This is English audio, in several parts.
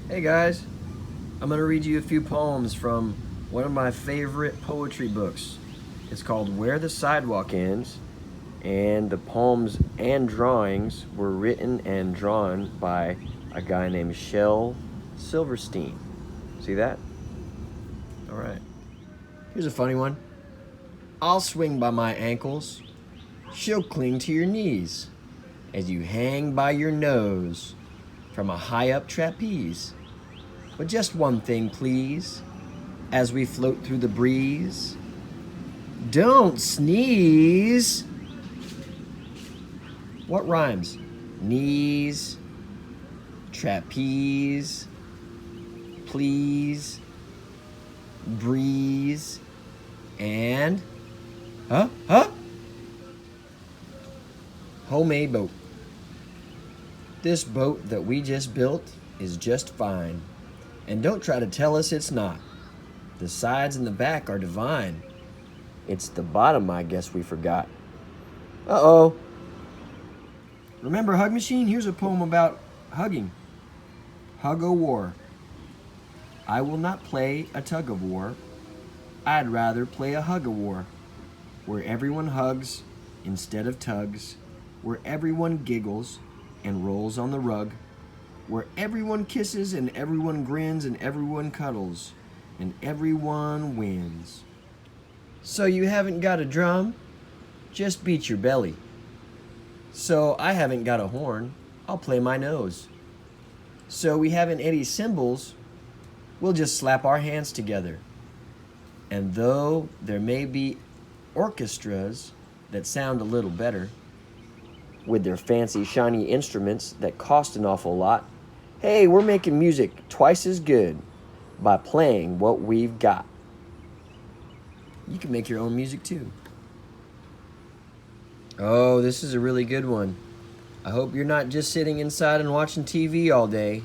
Hey guys, I'm going to read you a few poems from one of my favorite poetry books. It's called Where the Sidewalk Ends, and the poems and drawings were written and drawn by a guy named Shel Silverstein. See that? All right. Here's a funny one. I'll swing by my ankles, she'll cling to your knees as you hang by your nose from a high up trapeze. But just one thing, please, as we float through the breeze. Don't sneeze. What rhymes? Knees, trapeze, please, breeze, and homemade boat. This boat that we just built is just fine. And don't try to tell us it's not. The sides and the back are divine. It's the bottom, I guess we forgot. Uh-oh. Remember Hug Machine? Here's a poem about hugging. Hug-o-war. I will not play a tug-of-war. I'd rather play a hug-o-war, where everyone hugs instead of tugs, where everyone giggles and rolls on the rug, where everyone kisses and everyone grins and everyone cuddles and everyone wins. So you haven't got a drum? Just beat your belly. So I haven't got a horn? I'll play my nose. So we haven't any cymbals? We'll just slap our hands together. And though there may be orchestras that sound a little better, with their fancy shiny instruments that cost an awful lot, hey, we're making music twice as good by playing what we've got. You can make your own music too. Oh, this is a really good one. I hope you're not just sitting inside and watching TV all day.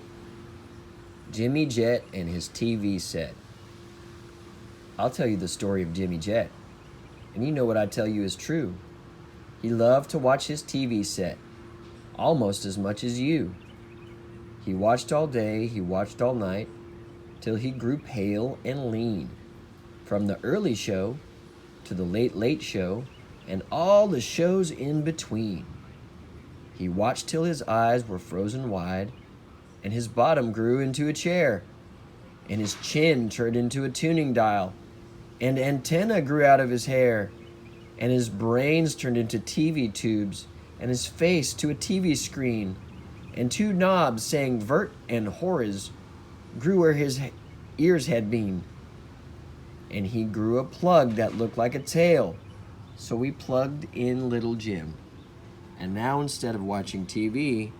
Jimmy Jet and his TV set. I'll tell you the story of Jimmy Jet, and you know what I tell you is true. He loved to watch his TV set, almost as much as you. He watched all day, he watched all night, till he grew pale and lean. From the early show to the late, late show, and all the shows in between. He watched till his eyes were frozen wide, and his bottom grew into a chair, and his chin turned into a tuning dial, and antenna grew out of his hair, and his brains turned into TV tubes, and his face to a TV screen, and two knobs saying vert and horiz grew where his ears had been. And he grew a plug that looked like a tail, so we plugged in little Jim. And now instead of watching TV,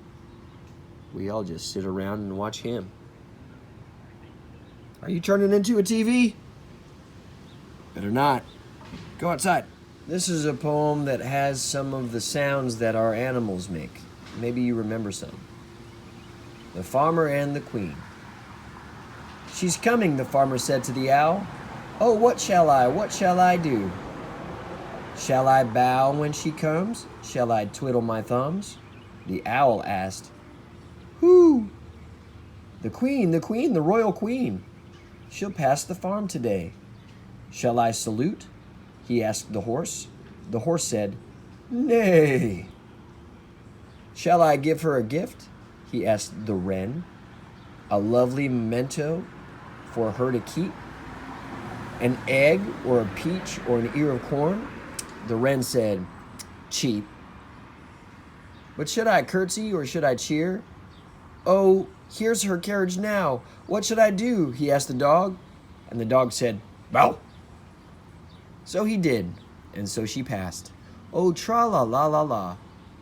we all just sit around and watch him. Are you turning into a TV? Better not. Go outside. This is a poem that has some of the sounds that our animals make. Maybe you remember some. The Farmer and the Queen. She's coming, the farmer said to the owl. Oh, what shall I do? Shall I bow when she comes? Shall I twiddle my thumbs? The owl asked. Who? The queen, the royal queen. She'll pass the farm today. Shall I salute? He asked the horse. The horse said, Nay. Shall I give her a gift? He asked the wren. A lovely memento for her to keep? An egg or a peach or an ear of corn? The wren said, Cheap. But should I curtsy or should I cheer? Oh, here's her carriage now. What should I do? He asked the dog. And the dog said, Bow. So he did, and so she passed. Oh, tra-la-la-la-la.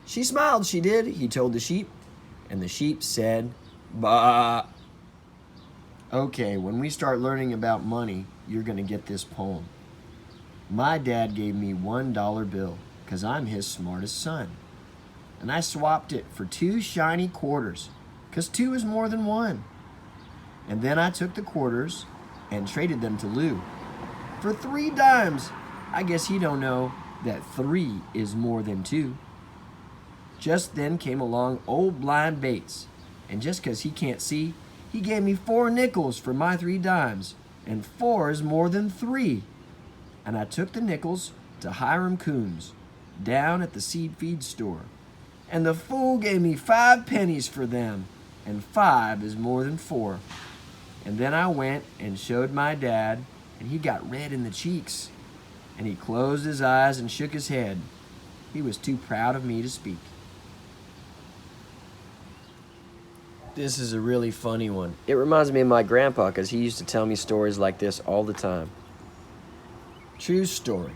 She smiled, she did, he told the sheep. And the sheep said, Bah. Okay, when we start learning about money, you're going to get this poem. My dad gave me $1 bill because I'm his smartest son. And I swapped it for 2 shiny quarters because 2 is more than 1. And then I took the quarters and traded them to Lou for 3 dimes. I guess he don't know that 3 is more than 2. Just then came along old blind Bates, and just 'cause he can't see, He gave me 4 nickels for my 3 dimes, and 4 is more than 3. And I took the nickels to Hiram Coons, down at the seed feed store. And the fool gave me 5 pennies for them, and 5 is more than 4. And then I went and showed my dad, and he got red in the cheeks. And he closed his eyes and shook his head. He was too proud of me to speak. This is a really funny one. It reminds me of my grandpa because he used to tell me stories like this all the time. True story.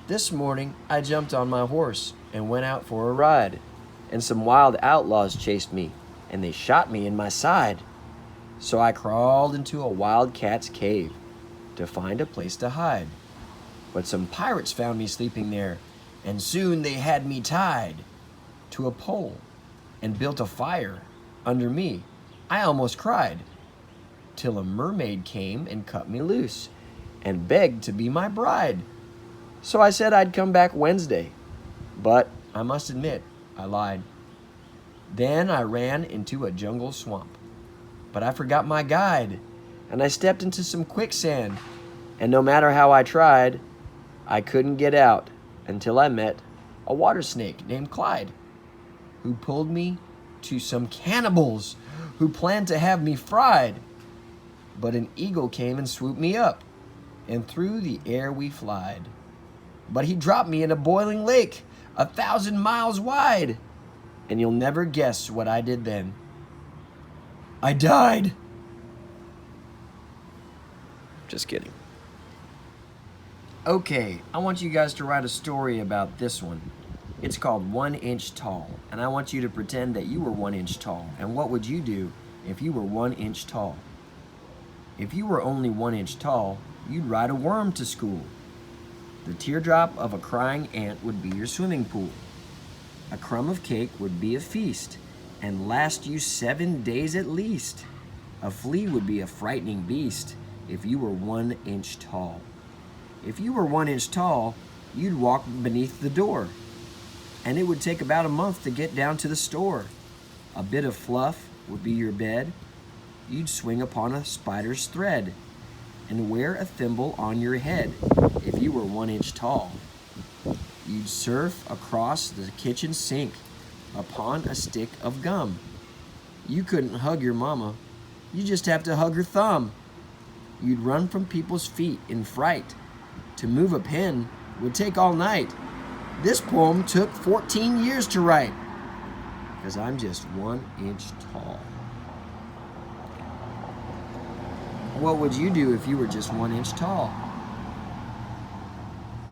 This morning, I jumped on my horse and went out for a ride, and some wild outlaws chased me, and they shot me in my side. So I crawled into a wildcat's cave to find a place to hide. But some pirates found me sleeping there, and soon they had me tied to a pole and built a fire under me. I almost cried, till a mermaid came and cut me loose and begged to be my bride. So I said I'd come back Wednesday, but I must admit, I lied. Then I ran into a jungle swamp, but I forgot my guide, and I stepped into some quicksand, and no matter how I tried, I couldn't get out until I met a water snake named Clyde, who pulled me to some cannibals who planned to have me fried. But an eagle came and swooped me up, and through the air we flied. But he dropped me in a boiling lake 1,000 miles wide, and you'll never guess what I did then. I died. Just kidding. Okay, I want you guys to write a story about this one. It's called 1 Inch Tall, and I want you to pretend that you were 1 inch tall. And what would you do if you were 1 inch tall? If you were only 1 inch tall, you'd ride a worm to school. The teardrop of a crying ant would be your swimming pool. A crumb of cake would be a feast and last you 7 days at least. A flea would be a frightening beast if you were 1 inch tall. If you were 1 inch tall, you'd walk beneath the door, and it would take about a month to get down to the store. A bit of fluff would be your bed. You'd swing upon a spider's thread and wear a thimble on your head if you were 1 inch tall. You'd surf across the kitchen sink upon a stick of gum. You couldn't hug your mama. You just have to hug her thumb. You'd run from people's feet in fright. To move a pen would take all night. This poem took 14 years to write, because I'm just 1 inch tall. What would you do if you were just 1 inch tall?